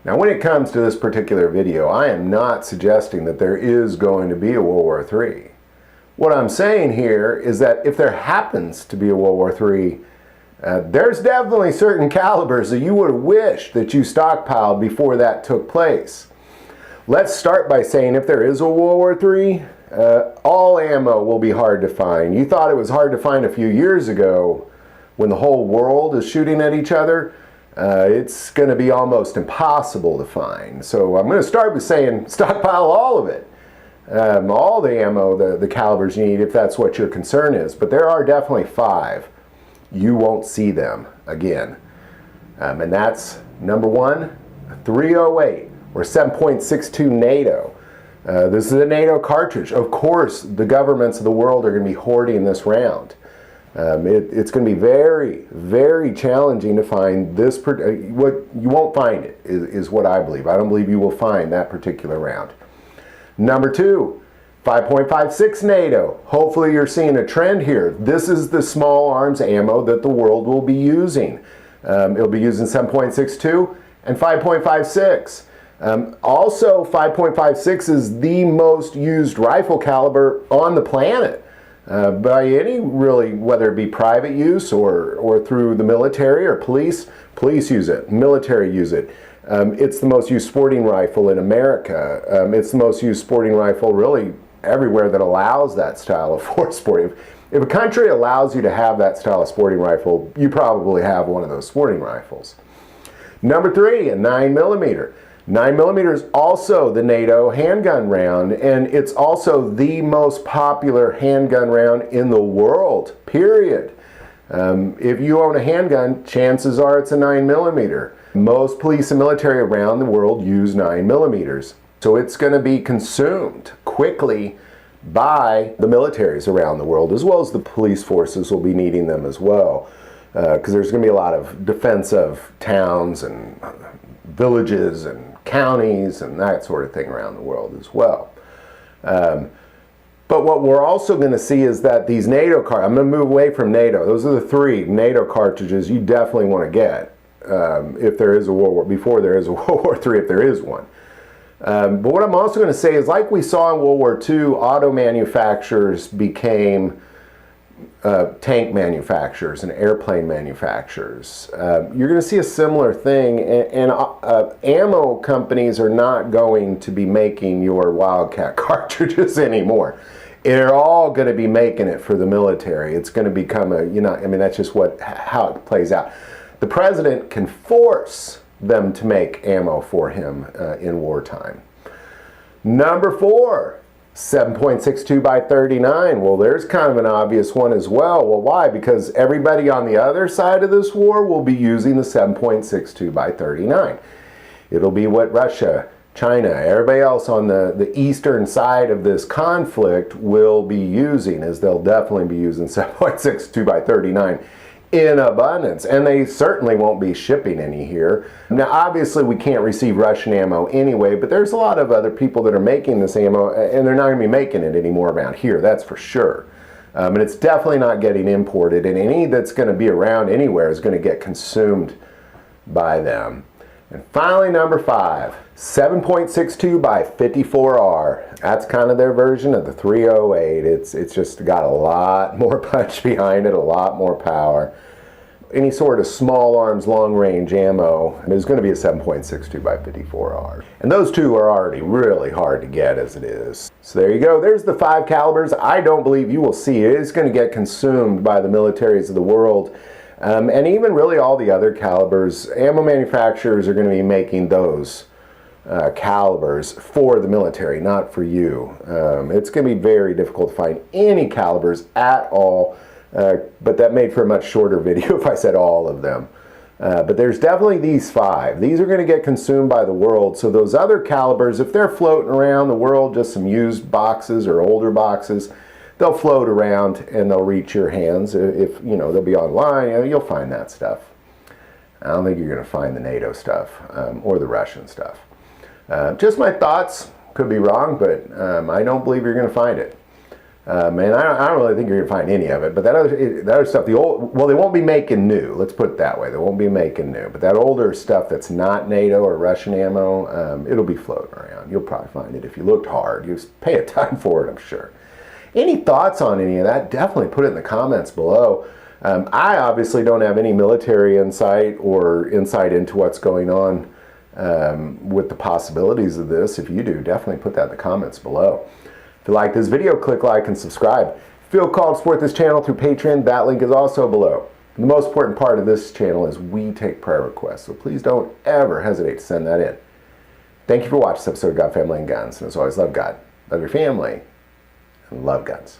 Now, when it comes to this particular video, I am not suggesting that there is going to be a World War III. What I'm saying here is that if there happens to be a World War III, there's definitely certain calibers that you would have wished that you stockpiled before that took place. Let's start by saying if there is a World War III, all ammo will be hard to find. You thought it was hard to find a few years ago when the whole world is shooting at each other. It's going to be almost impossible to find. So I'm going to start with saying stockpile all of it. All the ammo, the calibers you need, if that's what your concern is. But there are definitely 5. You won't see them again. And that's number 1, 308 or 7.62 NATO. This is a NATO cartridge. Of course, the governments of the world are going to be hoarding this round. It's going to be very, very challenging to find this. What you won't find it is what I believe. I don't believe you will find that particular round. Number 2, 5.56 NATO. Hopefully you're seeing a trend here. This is the small arms ammo that the world will be using. It'll be using 7.62 and 5.56. Also, 5.56 is the most used rifle caliber on the planet. By any, really, whether it be private use or through the military or police use it, military use it. It's the most used sporting rifle in America. It's the most used sporting rifle really everywhere that allows that style of force sporting. If a country allows you to have that style of sporting rifle, you probably have one of those sporting rifles. Number 3, a 9mm. 9mm is also the NATO handgun round, and it's also the most popular handgun round in the world, period. If you own a handgun, chances are it's a 9mm. Most police and military around the world use 9mm. So it's going to be consumed quickly by the militaries around the world, as well as the police forces will be needing them as well. Because there's going to be a lot of defense of towns and villages and counties and that sort of thing around the world as well. But what we're also going to see is that these NATO cartridges, I'm going to move away from NATO. Those are the 3 NATO cartridges you definitely want to get if there is a World War, before there is a World War III, if there is one. But what I'm also going to say is, like we saw in World War II, auto manufacturers became tank manufacturers and airplane manufacturers. You're going to see a similar thing, and ammo companies are not going to be making your Wildcat cartridges anymore. They're all going to be making it for the military. It's going to become a, I mean, that's just how it plays out. The president can force them to make ammo for him in wartime. Number 4, 7.62 by 39. Well, there's kind of an obvious one as well. Well, why? Because everybody on the other side of this war will be using the 7.62 by 39. It'll be what Russia, China, everybody else on the eastern side of this conflict will be using, as they'll definitely be using 7.62 by 39 in abundance, and they certainly won't be shipping any here. Now, obviously, we can't receive Russian ammo anyway, but there's a lot of other people that are making this ammo, and they're not going to be making it anymore around here, that's for sure. And it's definitely not getting imported, and any that's going to be around anywhere is going to get consumed by them. And finally, number 5, 7.62 by 54R. That's kind of their version of the 308. It's just got a lot more punch behind it, a lot more power. Any sort of small arms, long range ammo is going to be a 7.62 by 54R. And those 2 are already really hard to get as it is. So there you go. There's the 5 calibers. I don't believe you will see it. It's going to get consumed by the militaries of the world. And even really all the other calibers. Ammo manufacturers are going to be making those calibers for the military, not for you. It's going to be very difficult to find any calibers at all, but that made for a much shorter video if I said all of them. But there's definitely these 5. These are going to get consumed by the world, so those other calibers, if they're floating around the world, just some used boxes or older boxes, they'll float around and they'll reach your hands. If they'll be online, you'll find that stuff. I don't think you're going to find the NATO stuff or the Russian stuff. Just my thoughts, could be wrong, but I don't believe you're going to find it. And I don't really think you're going to find any of it. But that other stuff, the old, well, they won't be making new. Let's put it that way. They won't be making new. But that older stuff that's not NATO or Russian ammo, it'll be floating around. You'll probably find it if you looked hard. You just pay a ton for it, I'm sure. Any thoughts on any of that? Definitely put it in the comments below. I obviously don't have any military insight or insight into what's going on with the possibilities of this. If you do, definitely put that in the comments below. If you like this video, click like and subscribe. If you feel called to support this channel through Patreon, that link is also below. And the most important part of this channel is we take prayer requests, so please don't ever hesitate to send that in. Thank you for watching this episode of God, Family, and Guns. And as always, love God, love your family, and love guns.